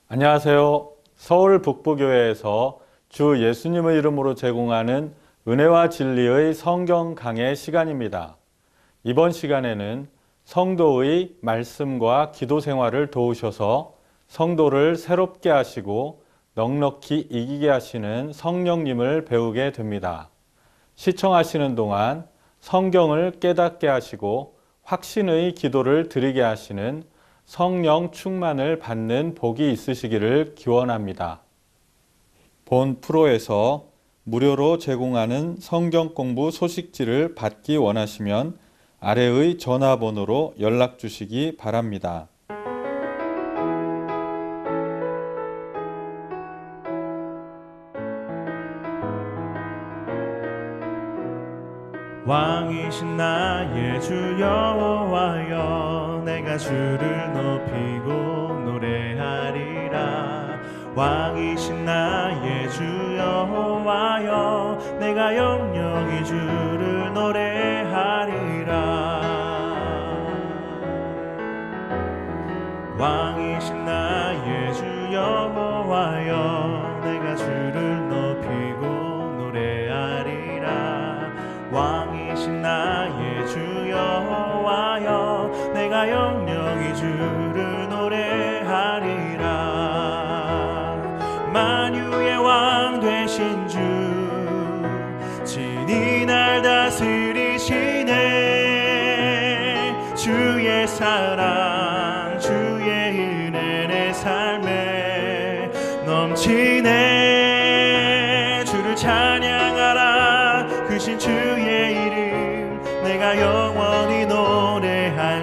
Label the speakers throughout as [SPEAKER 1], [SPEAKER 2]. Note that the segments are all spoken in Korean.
[SPEAKER 1] 안녕하세요. 서울 북부교회에서 주 예수님의 이름으로 제공하는 은혜와 진리의 성경 강해 시간입니다. 이번 시간에는 성도의 말씀과 기도 생활을 도우셔서 성도를 새롭게 하시고 넉넉히 이기게 하시는 성령님을 배우게 됩니다. 시청하시는 동안 성경을 깨닫게 하시고 확신의 기도를 드리게 하시는 성령 충만을 받는 복이 있으시기를 기원합니다. 본 프로에서 무료로 제공하는 성경 공부 소식지를 받기 원하시면 아래의 전화번호로 연락 주시기 바랍니다.
[SPEAKER 2] 왕이신 나의 주 여호와여, 내가 주를 높이고 노래하리라. 왕이신 나의 주 여호와여, 내가 영영이 주를 노래하리라. 왕이신 나의 주 여호와여, 내가 주를 높이고 노래하리라. 왕이신 나의 주 여호와여, 내가 영영이 주를 노래하리라. 만유의 왕 되신 주, 친히 날 다스리시네. 주의 사랑, 주의 은혜 내 삶에 넘치네. 주를 찬양하라. 크신 주의 이름 내가 영원히 노래할.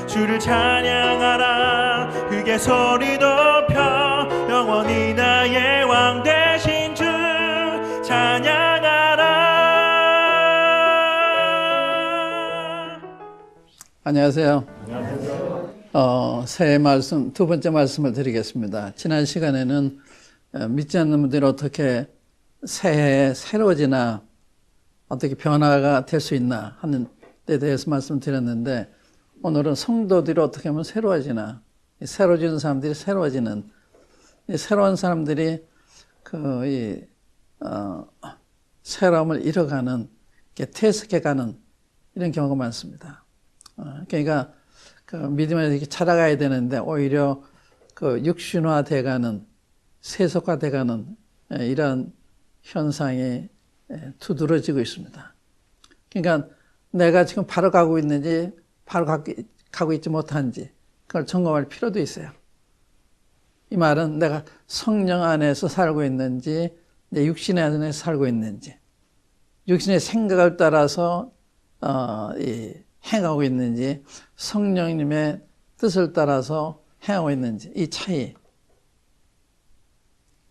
[SPEAKER 2] 주를 찬양하라. 크게 소리 높여 영원히 나의 왕 되신 주 찬양하라.
[SPEAKER 3] 안녕하세요. 새해 말씀, 두 번째 말씀을 드리겠습니다. 지난 시간에는 믿지 않는 분들이 어떻게 새해에 새로워지나, 어떻게 변화가 될 수 있나 하는 데 대해서 말씀드렸는데, 오늘은 성도들이 어떻게 하면 새로워지나, 새로워지는 사람들이 새로워지는, 새로운 사람들이 새로움을 잃어가는, 퇴색해가는 이런 경우가 많습니다. 그러니까 믿음을 이렇게 찾아가야 되는데 오히려 육신화돼가는, 세속화돼가는 이런 현상이 두드러지고 있습니다. 그러니까 내가 지금 바로 가고 있는지, 바로 가고 있지 못한지 그걸 점검할 필요도 있어요. 이 말은 내가 성령 안에서 살고 있는지, 내 육신 안에서 살고 있는지, 육신의 생각을 따라서 행하고 있는지, 성령님의 뜻을 따라서 행하고 있는지, 이 차이,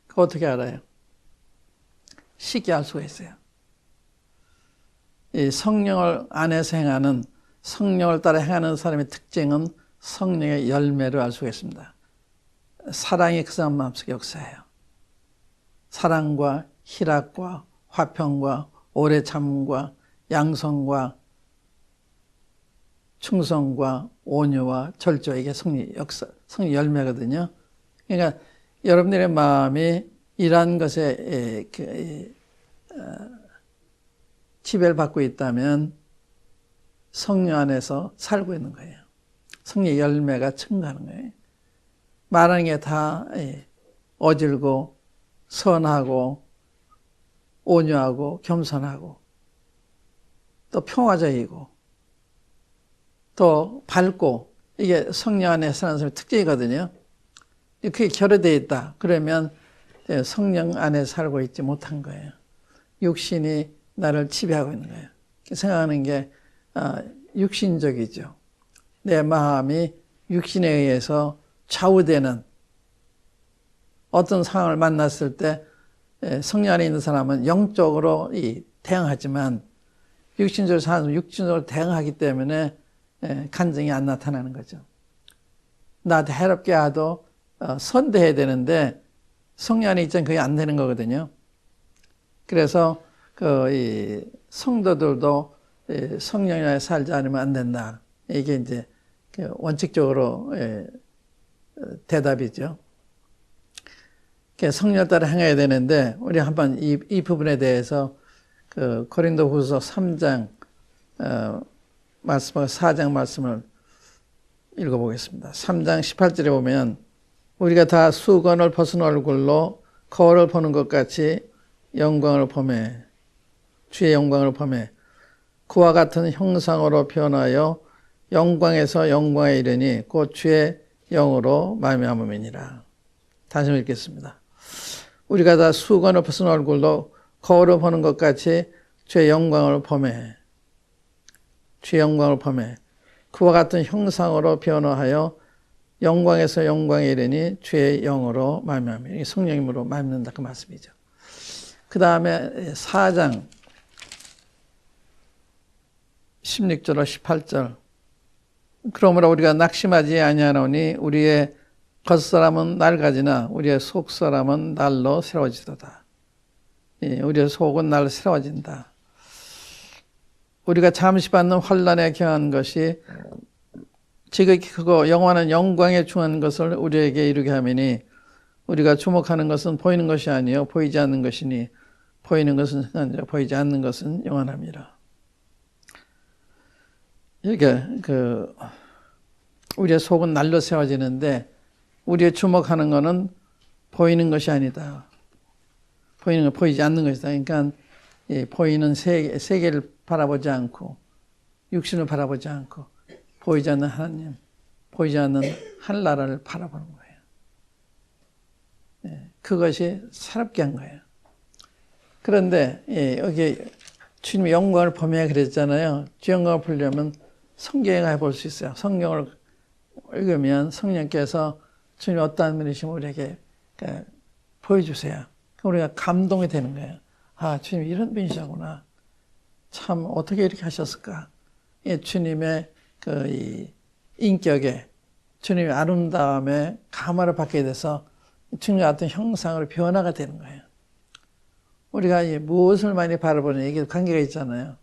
[SPEAKER 3] 그거 어떻게 알아요? 쉽게 알 수가 있어요. 이 성령을 안에서 행하는, 성령을 따라 행하는 사람의 특징은 성령의 열매를 알 수가 있습니다. 사랑이 그 사람 마음속에 역사해요. 사랑과 희락과 화평과 오래 참음과 양성과 충성과 온유와 절조, 이게 성령 열매거든요. 그러니까 여러분들의 마음이 이러한 것에 지배를 받고 있다면 성령 안에서 살고 있는 거예요. 성령의 열매가 증가하는 거예요. 말하는 게 다 어질고 선하고 온유하고 겸손하고 또 평화적이고 또 밝고, 이게 성령 안에 사는 사람의 특징이거든요. 그게 결여되어 있다. 그러면 성령 안에 살고 있지 못한 거예요. 육신이 나를 지배하고 있는 거예요. 생각하는 게 육신적이죠. 내 마음이 육신에 의해서 좌우되는, 어떤 상황을 만났을 때 성령 안에 있는 사람은 영적으로 대응하지만 육신적으로 사는 사람은 육신적으로 대응하기 때문에 간증이 안 나타나는 거죠. 나한테 해롭게 하도 선대해야 되는데 성령 안에 있자는 그게 안 되는 거거든요. 그래서 이 성도들도 성령 안에 살지 않으면 안 된다. 이게 이제 원칙적으로 대답이죠. 성령 따라 행해야 되는데 우리 한번 이 부분에 대해서 고린도후서 3장 말씀과 4장 말씀을 읽어보겠습니다. 3장 18절에 보면 우리가 다 수건을 벗은 얼굴로 거울을 보는 것 같이 영광을 보매 주의 영광을 보매 그와 같은 형상으로 변하여 영광에서 영광에 이르니 곧 주의 영으로 말미암음이니라. 다시 읽겠습니다. 우리가 다 수건을 벗은 얼굴로 거울을 보는 것 같이 주의 영광을 보매 주의 영광을 보매 그와 같은 형상으로 변화하여 영광에서 영광에 이르니 주의 영으로 말미암으니 성령님으로 말미암는다 그 말씀이죠. 그 다음에 4장 16절로 18절 그러므로 우리가 낙심하지 아니하노니 우리의 겉사람은 낡아지나 우리의 속사람은 날로 새로워지도다. 우리의 속은 날로 새로워진다. 우리가 잠시 받는 환난에 경한 것이 지극히 크고 영원한 영광에 중한 것을 우리에게 이루게 하매니 우리가 주목하는 것은 보이는 것이 아니요 보이지 않는 것이니 보이는 것은 현재 보이지 않는 것은 영원함이라. 이게 우리의 속은 날로 세워지는데 우리의 주목하는 것은 보이는 것이 아니다. 보이는 건 보이지 않는 것이다. 그러니까 보이는 세계를 바라보지 않고 육신을 바라보지 않고 보이지 않는 하나님, 보이지 않는 하늘나라를 바라보는 거예요. 그것이 새롭게 한 거예요. 그런데 여기 주님의 영광을 보며 그랬잖아요. 주 영광을 보려면 성경에 가서 볼 수 있어요. 성경을 읽으면 성령께서 주님이 어떠한 분이시면 우리에게 보여주세요. 우리가 감동이 되는 거예요. 아, 주님이 이런 분이시구나. 참 어떻게 이렇게 하셨을까. 주님의 이 인격에 주님의 아름다움에 감화를 받게 돼서 주님과 같은 형상으로 변화가 되는 거예요. 우리가 무엇을 많이 바라보느냐 이게 관계가 있잖아요.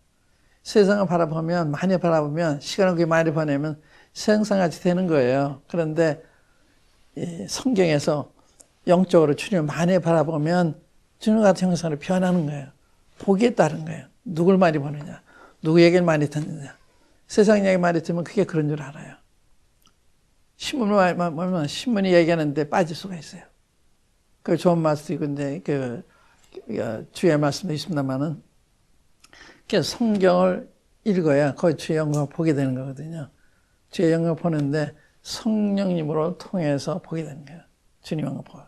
[SPEAKER 3] 세상을 바라보면 많이 바라보면 시간을 많이 보내면 세상같이 되는 거예요. 그런데 성경에서 영적으로 주님을 많이 바라보면 주님 같은 형상으로 변하는 거예요. 보기에 따른 거예요. 누굴 많이 보느냐, 누구 얘기를 많이 듣느냐. 세상 얘기 많이 듣면 그게 그런 줄 알아요. 신문을 보면 신문이 얘기하는데 빠질 수가 있어요. 그 좋은 말씀도 있고, 근데 주의 말씀도 있습니다만은, 성경을 읽어야 거의 주의 영광을 보게 되는 거거든요. 주의 영광을 보는데 성령님으로 통해서 보게 되는 거예요. 주님 영광을 보고.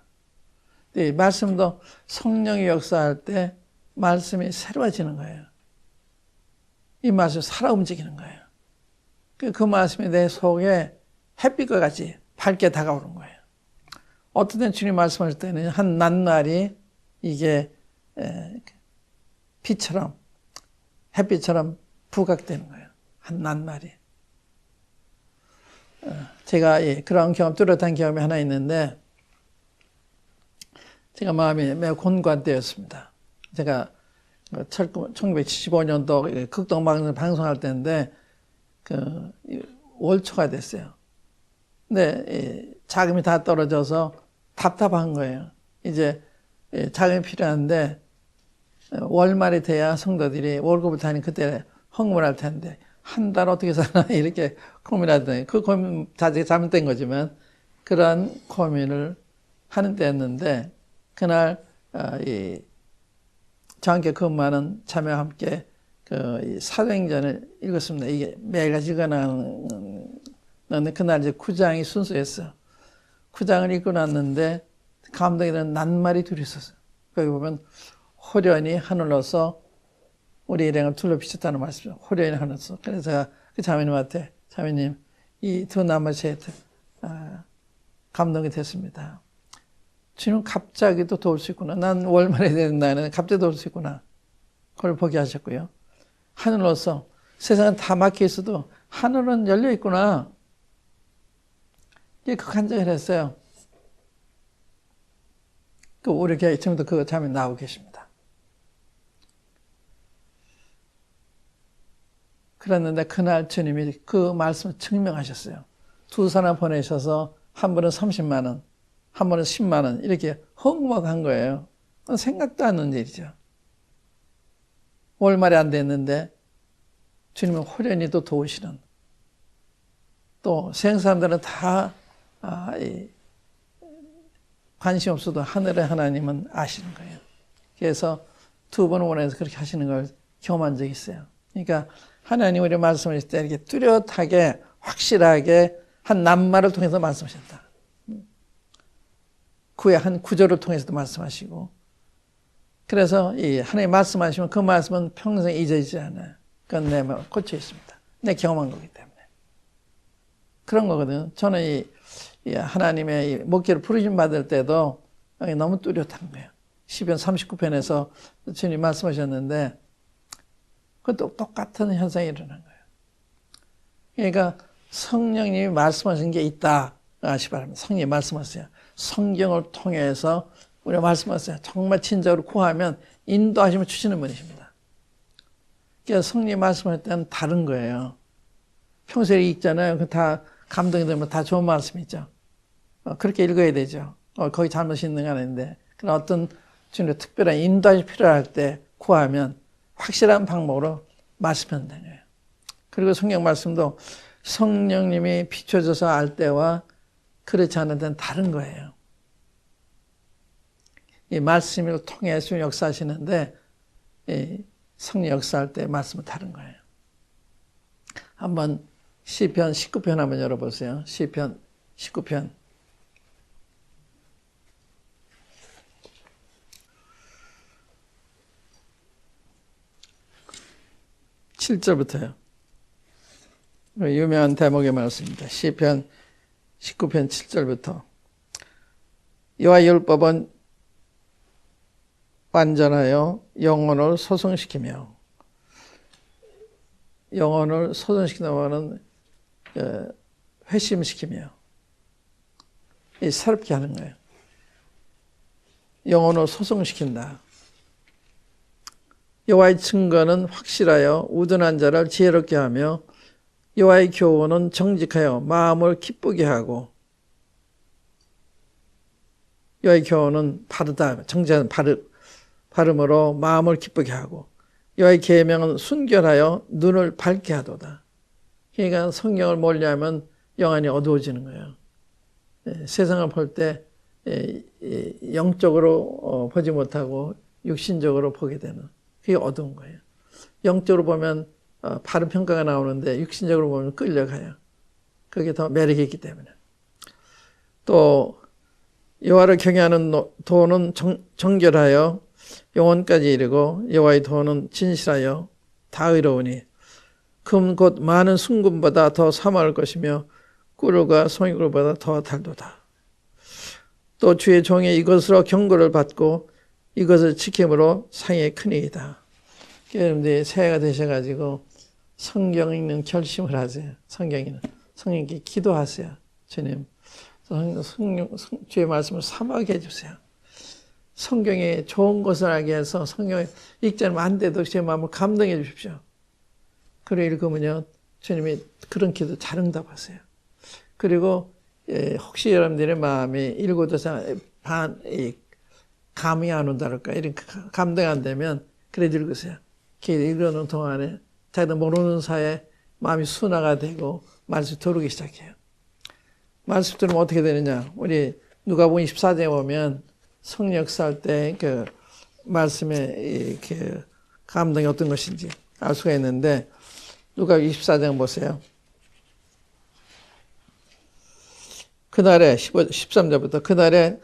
[SPEAKER 3] 이 말씀도 성령이 역사할 때 말씀이 새로워지는 거예요. 이 말씀이 살아 움직이는 거예요. 그 말씀이 내 속에 햇빛과 같이 밝게 다가오는 거예요. 어떤 때는 주님 말씀하실 때는 한 낮날이 이게 빛처럼 햇빛처럼 부각되는 거예요. 한 낮날이. 제가 그런 경험, 뚜렷한 경험이 하나 있는데 제가 마음이 매우 곤고한 때였습니다. 제가 1975년도 극동방송 방송할 때인데 월초가 됐어요. 근데 자금이 다 떨어져서 답답한 거예요. 이제 자금이 필요한데 월말이 돼야 성도들이 월급을 타니 그때 헌금을 할 텐데 한 달 어떻게 사나 이렇게 고민하더니 그 고민 자칫 잘못된 거지만 그런 고민을 하는 때였는데 그날 저와 함께 근무하는 자매와 함께 사도행전을 읽었습니다. 이게 매일같이 읽어나가는데 그날 이제 9장이 순서였어요. 9장을 읽고 났는데 감동이 되는 낱말이 둘이 있었어요. 거기 보면 호련히 하늘로서 우리 일행을 둘러 비쳤다는 말씀이죠. 호련히 하늘로서. 그래서 제가 그 자매님한테 자매님 이 두 낱말이 감동이 됐습니다. 주님은 갑자기 또 도울 수 있구나. 난 월말에 되는 날에는 갑자기 도울 수 있구나. 그걸 보게 하셨고요. 하늘로서 세상은 다 막혀 있어도 하늘은 열려 있구나. 그 간증을 했어요. 우리 교회 지금도 그 자매 나오고 계십니다. 그랬는데 그날 주님이 그 말씀을 증명하셨어요. 두 사람 보내셔서 한 분은 30만 원, 한 분은 10만 원 이렇게 헌금한 거예요. 생각도 안 하는 일이죠. 월말이 안 됐는데 주님은 호련히 또 도우시는, 또 세상 사람들은 다 관심 없어도 하늘의 하나님은 아시는 거예요. 그래서 두 번 원해서 그렇게 하시는 걸 경험한 적이 있어요. 그러니까 하나님 우리 말씀하실 때 이렇게 뚜렷하게 확실하게 한 낱말을 통해서 말씀하셨다. 그의 한 구절을 통해서도 말씀하시고, 그래서 이 하나님 말씀하시면 그 말씀은 평생 잊어지지 않아요. 그건 내 마음에 꽂혀 있습니다. 내 경험한 거기 때문에. 그런 거거든요. 저는 이 하나님의 이 목회를 부르심 받을 때도 너무 뚜렷한 거예요. 시편 39편에서 주님 말씀하셨는데 그것도 똑같은 현상이 일어난 거예요. 그러니까 성령님이 말씀하신 게 있다 아시 바랍니다. 성령이 말씀하세요. 성경을 통해서 우리가 말씀하세요. 정말 진짜로 구하면 인도하시면 주시는 분이십니다. 그래서 성령이 말씀할 때는 다른 거예요. 평소에 읽잖아요. 그 다 감동이 되면 다 좋은 말씀이죠. 그렇게 읽어야 되죠. 거기 잘못 있는 건 아닌데. 그런 어떤 주님의 특별한 인도하시 필요할 때 구하면 확실한 방법으로 말씀한다는 거예요. 그리고 성경 말씀도 성령님이 비춰져서 알 때와 그렇지 않을 때는 다른 거예요. 이 말씀을 통해 주님 역사하시는데 이 성령 역사할 때 말씀은 다른 거예요. 한번 시편 19편 한번 열어보세요. 시편 19편. 7절부터요. 유명한 대목의 말씀입니다. 시편 19편 7절부터. 여호와의 율법은 완전하여 영혼을 소성시키며, 영혼을 소성시킨다는 회심시키며 새롭게 하는 거예요. 영혼을 소성시킨다. 여호와의 증거는 확실하여 우둔한 자를 지혜롭게 하며 여호와의 교훈은 정직하여 마음을 기쁘게 하고, 여호와의 교훈은 바르다, 정직한 발음으로 마음을 기쁘게 하고, 여호와의 계명은 순결하여 눈을 밝게 하도다. 그러니까 성경을 멀리하면 영안이 어두워지는 거예요. 세상을 볼 때 영적으로 보지 못하고 육신적으로 보게 되는, 그게 어두운 거예요. 영적으로 보면 바른 평가가 나오는데 육신적으로 보면 끌려가요. 그게 더 매력이 있기 때문에. 또 여호와를 경외하는 도는 정결하여 영혼까지 이르고 여호와의 도는 진실하여 다 의로우니 금 곧 많은 순금보다 더 사모할 것이며 꿀과 송이꿀보다 더 달도다. 또 주의 종이 이것으로 경고를 받고 이것을 지킴으로 상의 큰이이다. 여러분들이 새해가 되셔가지고 성경 읽는 결심을 하세요. 성령께 기도하세요. 주님, 주의 말씀을 사모하게 해주세요. 성경에 좋은 것을 알게 해서 성경을 읽지 않으면 안 돼도 제 마음을 감동해 주십시오. 그래 읽으면요, 주님이 그런 기도 잘 응답하세요. 그리고 혹시 여러분들의 마음이 읽어도 감이 안 온다랄까, 이런 감동이 안 되면 그래도 읽으세요. 읽어놓은 동안에 자기도 모르는 사이에 마음이 순화가 되고 말씀 들어오기 시작해요. 말씀 들으면 어떻게 되느냐? 우리 누가복음 24장에 보면 성령 역사할 때 그 말씀의 그 감동이 어떤 것인지 알 수가 있는데, 누가 24장 보세요. 그날에 13절부터 그날에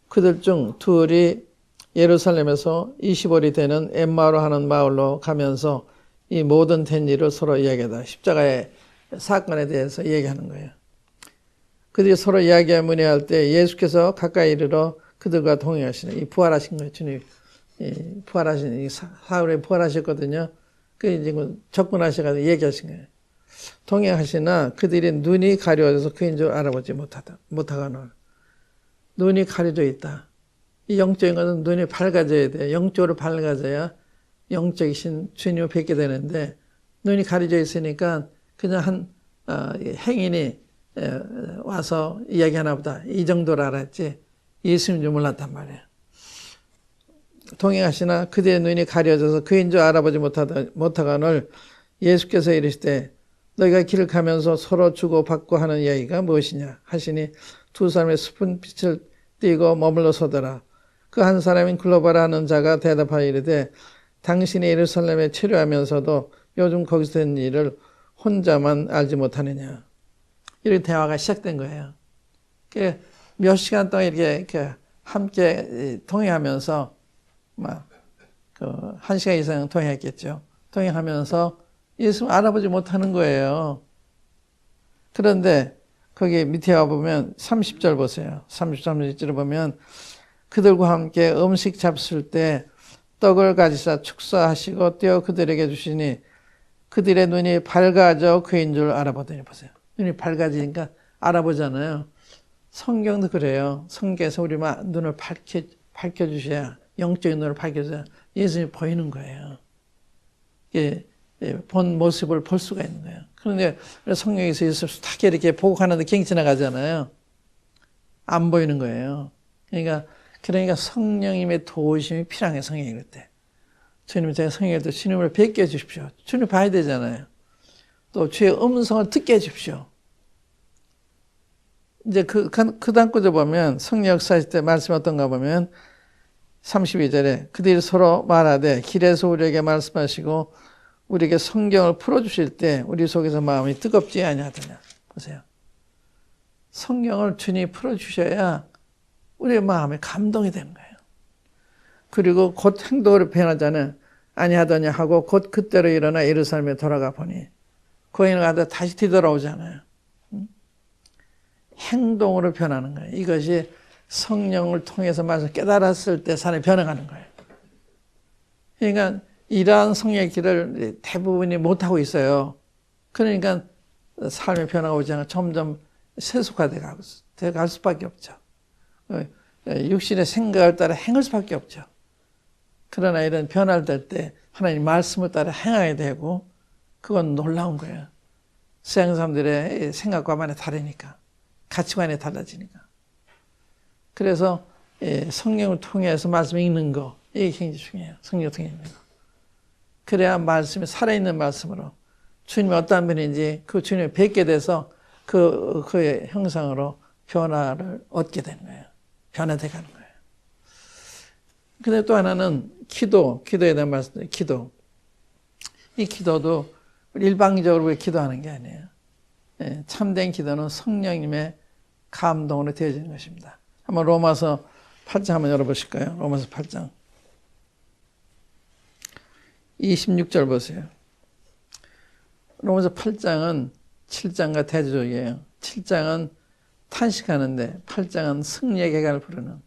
[SPEAKER 3] 그들 중 둘이 예루살렘에서 20월이 되는 엠마오로 하는 마을로 가면서 이 모든 된 일을 서로 이야기하다. 십자가의 사건에 대해서 얘기하는 거예요. 그들이 서로 이야기하며 문의할 때 예수께서 가까이 이르러 그들과 동행하시네. 이 부활하신 거예요. 주님 부활하신, 이 사흘에 부활하셨거든요. 그 이제 접근하셔가지고 얘기하신 거예요. 동행하시나 그들이 눈이 가려져서 그인 줄 알아보지 못하거늘. 눈이 가려져 있다. 이 영적인 것은 눈이 밝아져야 돼요. 영적으로 밝아져야 영적이신 주님을 뵙게 되는데 눈이 가려져 있으니까 그냥 한 행인이 와서 이야기하나 보다 이 정도로 알았지 예수님인 줄 몰랐단 말이에요. 동행하시나 그들의 눈이 가려져서 그인 줄 알아보지 못하거늘 예수께서 이르시되 너희가 길을 가면서 서로 주고받고 하는 이야기가 무엇이냐 하시니 두 사람의 슬픈 빛을 띠고 머물러 서더라. 그 한 사람인 글로바라 하는 자가 대답하여 이르되 당신이 예루살렘에 체류하면서도 요즘 거기서 된 일을 혼자만 알지 못하느냐. 이렇게 대화가 시작된 거예요. 몇 시간 동안 이렇게 함께 동행하면서 막 1시간 이상 동행했겠죠. 동행하면서 예수를 알아보지 못하는 거예요. 그런데 거기 밑에 와보면 30절 보세요. 33절을 보면 그들과 함께 음식 잡술 때 떡을 가지사 축사하시고 떼어 그들에게 주시니 그들의 눈이 밝아져 그인 줄 알아보더니 보세요. 눈이 밝아지니까 알아보잖아요. 성경도 그래요. 성경에서 우리 눈을 밝혀주셔야 영적인 눈을 밝혀줘야 예수님이 보이는 거예요. 본 모습을 볼 수가 있는 거예요. 그런데 성경에서 예수를 딱 이렇게 보고 가는데 갱 지나가잖아요. 안 보이는 거예요. 그러니까 성령님의 도우심이 필요한 거예요. 성령이 그럴 때. 주님 제가 성령일 때 주님을 뵙게 해주십시오. 주님 봐야 되잖아요. 또 주의 음성을 듣게 해주십시오. 이제 그 다음 구절 보면 성령 역사하실 때 말씀이 어떤가 보면 32절에 그들이 서로 말하되 길에서 우리에게 말씀하시고 우리에게 성경을 풀어주실 때 우리 속에서 마음이 뜨겁지 아니하더냐. 보세요. 성경을 주님이 풀어주셔야 우리의 마음에 감동이 되는 거예요. 그리고 곧 행동으로 변하자는 아니하더냐 하고 곧 그때로 일어나 예루살렘에 돌아가 보니 거인을 가다 다시 뒤돌아오잖아요. 행동으로 변하는 거예요. 이것이 성령을 통해서 말씀 깨달았을 때 사람이 변해가는 거예요. 그러니까 이러한 성령의 길을 대부분이 못하고 있어요. 그러니까 삶의 변화가 오지 않아 점점 세속화돼 갈 수밖에 없죠. 육신의 생각을 따라 행할 수밖에 없죠. 그러나 이런 변화를 될 때 하나님 말씀을 따라 행하게 되고 그건 놀라운 거예요. 서양 사람들의 생각과 많이 다르니까. 가치관이 달라지니까. 그래서 성령을 통해서 말씀 읽는 거 이게 굉장히 중요해요. 성령을 통해 읽는 거. 그래야 말씀이 살아있는 말씀으로 주님이 어떤 분인지 그 주님을 뵙게 돼서 그의 형상으로 변화를 얻게 되는 거예요. 변화돼 가는 거예요. 근데 또 하나는 기도에 대한 말씀드려요. 기도. 이 기도도 일방적으로 기도하는 게 아니에요. 참된 기도는 성령님의 감동으로 되어지는 것입니다. 한번 로마서 8장 한번 열어보실까요? 로마서 8장. 26절 보세요. 로마서 8장은 7장과 대조적이에요. 7장은 탄식하는데 8장은 승리의 개간을 부르는.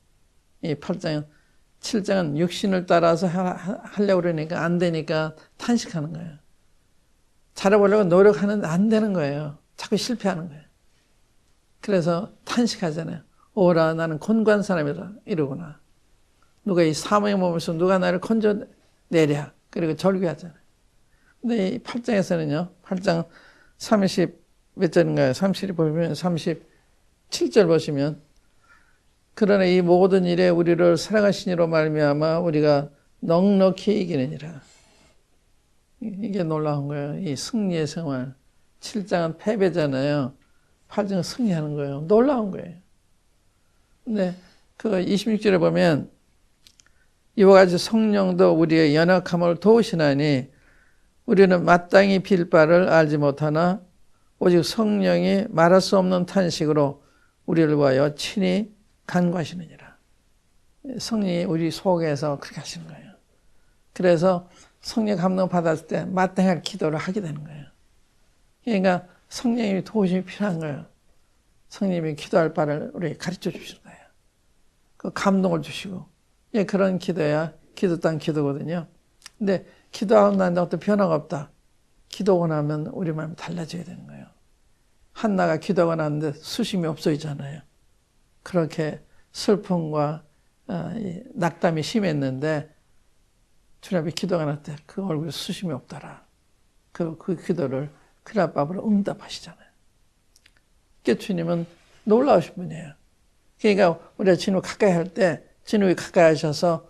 [SPEAKER 3] 이 7장은 육신을 따라서 하려고 그러니까 안 되니까 탄식하는 거예요. 잘해보려고 노력하는데 안 되는 거예요. 자꾸 실패하는 거예요. 그래서 탄식하잖아요. 오라 나는 곤고한 사람이라 이러구나. 누가 이 사망의 몸에서 누가 나를 건져내랴. 그리고 절규하잖아요. 근데 이 8장에서는요. 8장 30 몇 절인가요? 30을 보면 37절 보시면 그러나 이 모든 일에 우리를 사랑하신 이로 말미암아 우리가 넉넉히 이기느니라. 이게 놀라운 거예요. 이 승리의 생활. 7장은 패배잖아요. 8장은 승리하는 거예요. 놀라운 거예요. 근데 그 26절에 보면 이와 같이 성령도 우리의 연약함을 도우시나니 우리는 마땅히 빌 바를 알지 못하나 오직 성령이 말할 수 없는 탄식으로 우리를 위하여 친히 간구하시느니라. 성령이 우리 속에서 그렇게 하시는 거예요. 그래서 성령 감동 받았을 때 마땅한 기도를 하게 되는 거예요. 그러니까 성령님이 도우심이 필요한 거예요. 성령님이 기도할 바를 우리에게 가르쳐 주시는 거예요. 그 감동을 주시고 그런 기도야 기도 땅 기도거든요. 근데 기도하고 난 다음부터 변화가 없다. 기도하고 나면 우리 마음이 달라져야 되는 거예요. 한나가 기도하고 나는데 수심이 없어지잖아요. 그렇게 슬픔과 낙담이 심했는데 주님 앞에 기도가 났을 때 그 얼굴에 수심이 없더라. 그 기도를 그라밥으로 응답하시잖아요. 그러니까 주님은 놀라우신 분이에요. 그러니까 우리가 주님을 가까이 할 때 주님이 가까이 하셔서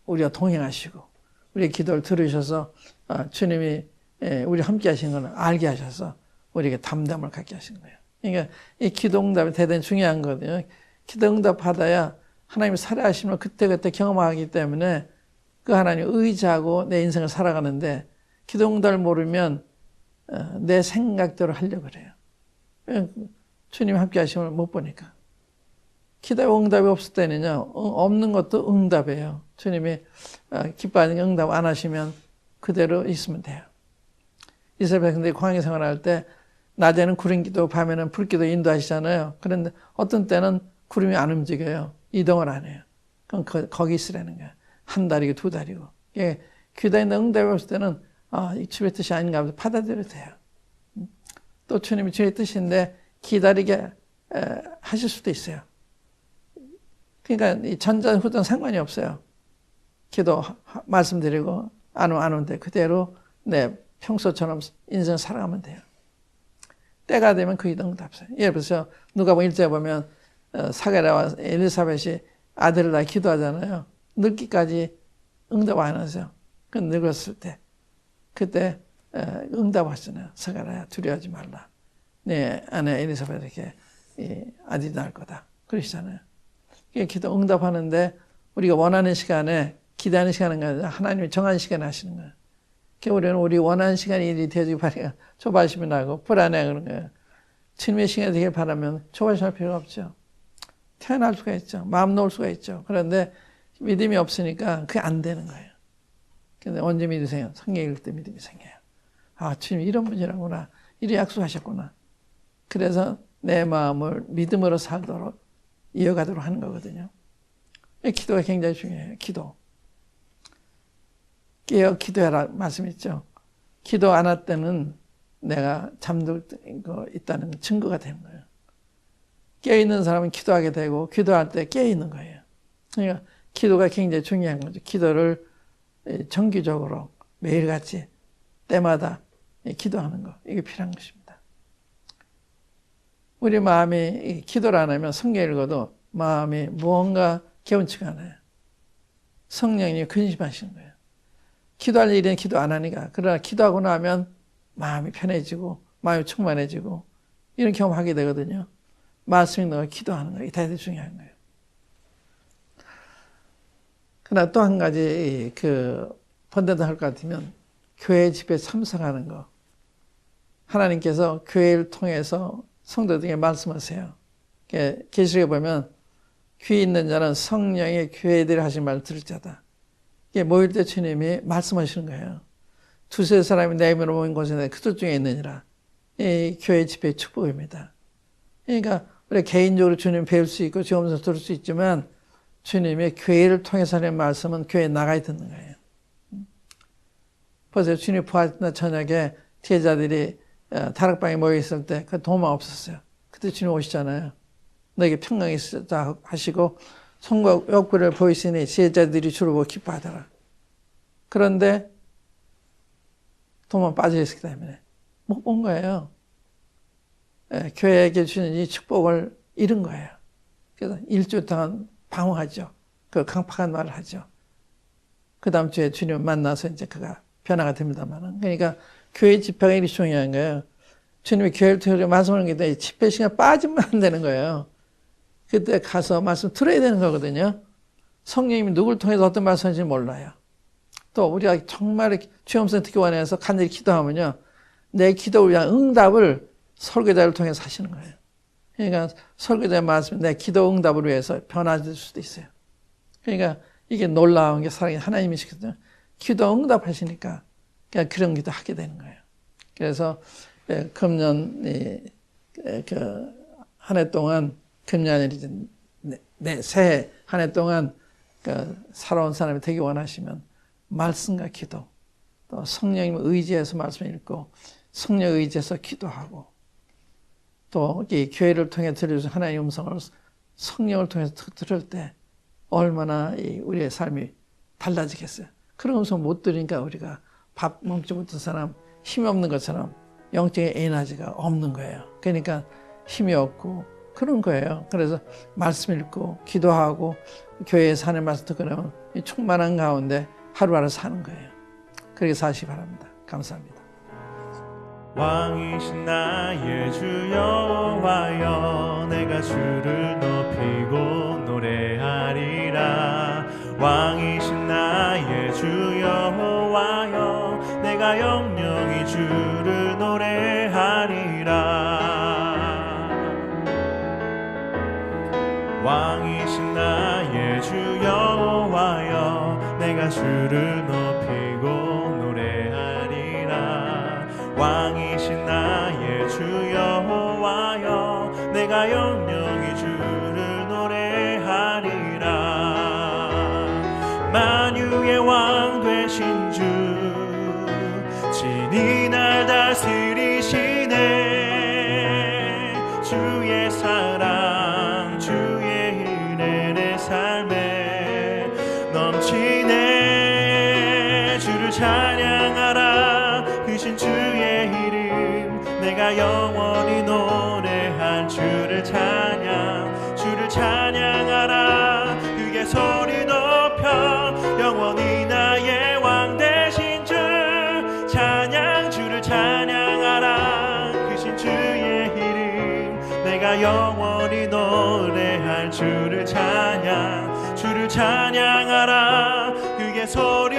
[SPEAKER 3] 우리가 동행하시고 우리의 기도를 들으셔서 주님이 우리 함께 하신 것을 알게 하셔서 우리에게 담담을 갖게 하신 거예요. 그러니까 이 기도 응답이 대단히 중요한 거거든요. 기도 응답 받아야 하나님이 살아하심을 그때그때 경험하기 때문에 그 하나님 의지하고 내 인생을 살아가는데 기도 응답을 모르면 내 생각대로 하려고 그래요. 주님 함께 하심을 못 보니까. 기도 응답이 없을 때는요, 없는 것도 응답이에요. 주님이 기뻐하는 응답 안 하시면 그대로 있으면 돼요. 이스라엘 백성들이 광야 생활할 때 낮에는 구름 기도, 밤에는 불 기도 인도하시잖아요. 그런데 어떤 때는 구름이 안 움직여요. 이동을 안 해요. 그럼 거기 있으라는 거야. 한 달이고 두 달이고. 기도에 응답이 없을 때는 이 주의 뜻이 아닌가 하면서 받아들여도 돼요. 또 주님이 주의 뜻인데 기다리게 하실 수도 있어요. 그러니까 이 전자 후전 상관이 없어요. 기도 말씀드리고 안 오는데 그대로 내 평소처럼 인생 살아가면 돼요. 때가 되면 그 응답해요. 예를 들어서 누가복음 1장에 보면 사가랴와 엘리사벳이 아들을 낳아 기도하잖아요. 늙기까지 응답 안 하세요. 그 늙었을 때 그때 응답하시잖아요. 사가랴야 두려워하지 말라. 내 아내 엘리사벳에게 아들이 낳을 거다. 그러시잖아요. 기도 응답하는데 우리가 원하는 시간에 기대하는 시간은 아니라 하나님이 정한 시간에 하시는 거예요. 우리는 우리 원하는 시간이 일이 되어지기 바라니까 조바심이 나고 불안해 그런 거예요. 주님의 시간이 되길 바라면 조바심할 필요가 없죠. 태어날 수가 있죠. 마음 놓을 수가 있죠. 그런데 믿음이 없으니까 그게 안 되는 거예요. 근데 언제 믿으세요? 성경 읽을 때 믿음이 생겨요. 주님 이런 분이라구나. 이래 약속하셨구나. 그래서 내 마음을 믿음으로 살도록 이어가도록 하는 거거든요. 기도가 굉장히 중요해요. 기도. 깨어 기도해라 말씀 있죠. 기도 안 할 때는 내가 잠들 거 있다는 증거가 되는 거예요. 깨어있는 사람은 기도하게 되고 기도할 때 깨어있는 거예요. 그러니까 기도가 굉장히 중요한 거죠. 기도를 정기적으로 매일같이 때마다 기도하는 거 이게 필요한 것입니다. 우리 마음이 기도를 안 하면 성경 읽어도 마음이 무언가 개운치가 않아요. 성령님이 근심하시는 거예요. 기도할 일은 기도 안 하니까. 그러나 기도하고 나면 마음이 편해지고 마음이 충만해지고 이런 경험하게 되거든요. 말씀 읽는 거 기도하는 거 이게 대단히 중요한 거예요. 그러나 또 한 가지 번데도 할 것 같으면 교회 집에 참석하는 거. 하나님께서 교회를 통해서 성도들에게 말씀하세요. 계시록에 보면 귀 있는 자는 성령의 교회들이 하신 말을 들을 자다. 모일 때 주님이 말씀하시는 거예요. 두세 사람이 내 이름으로 모인 곳에 그들 중에 있느니라. 이 교회 집회의 축복입니다. 그러니까 우리 개인적으로 주님 배울 수 있고 지원서 들을 수 있지만 주님의 교회를 통해서 하는 말씀은 교회에 나가야 듣는 거예요. 보세요. 주님 부활날 저녁에 제자들이 다락방에 모여 있을 때 그 도마 없었어요. 그때 주님 오시잖아요. 너에게 평강이 있었다 하시고 손과 옆구리를 보이시니 제자들이 주를 보고 기뻐하더라. 그런데 도마 빠져있기 때문에 못 본 거예요. 교회에게 주는 이 축복을 잃은 거예요. 그래서 일주일 동안 방황하죠. 그 강팍한 말을 하죠. 그 다음 주에 주님을 만나서 이제 그가 변화가 됩니다만. 그러니까 교회 집회가 이렇게 중요한 거예요. 주님이 교회를 통해서 말씀하는 게 집회 시간 빠지면 안 되는 거예요. 그때 가서 말씀 들어야 되는 거거든요. 성령님이 누굴 통해서 어떤 말씀인지 몰라요. 또 우리가 정말 주염성 특기원에서 간절히 기도하면요. 내 기도를 위한 응답을 설교자를 통해서 하시는 거예요. 그러니까 설교자의 말씀이 내 기도 응답을 위해서 변화될 수도 있어요. 그러니까 이게 놀라운 게 사랑이 하나님이시거든요. 기도 응답하시니까 그냥 그런 기도 하게 되는 거예요. 그래서 금년 한 해 동안 금년이 새해 한 해 동안 살아온 사람이 되기 원하시면 말씀과 기도 또 성령님 의지해서 말씀 읽고 성령 의지해서 기도하고 또 이 교회를 통해 들려주신 하나님의 음성을 성령을 통해서 들을 때 얼마나 우리의 삶이 달라지겠어요. 그런 음성 못 들으니까 우리가 밥 먹지 못한 사람, 힘이 없는 것처럼 영적인 에너지가 없는 거예요. 그러니까 힘이 없고 그런 거예요. 그래서 말씀 읽고 기도하고 교회에서 하는 말씀 듣고 나면 충만한 가운데 하루하루 사는 거예요. 그렇게 사시기 바랍니다. 감사합니다.
[SPEAKER 2] 왕이신 나의 주 여호와여 내가 주를 높이고 노래하리라. 왕이신 나의 주 여호와여 내가 영영이 주를 노래하리라. 왕이신 나의 주 여호와여 내가 주를 높이고 노래하리라. 왕이신 나의 주 여호와여 내가 영영이 주를 노래하리라. 만유의 왕 되신 주 친히 날 다스리시네. 주의 사랑 주의 은혜 내 삶에 넘치네. 주를 찬양하라. 크신 주의 이름 내가 영원히 노래할 주를 찬양하라. 그게 소리 높여 영원히 나의 왕 되신 주 찬양. 주를 찬양하라. 크신 주의 이름 내가 영원히 노래할 주를 찬양하라. 그게 소리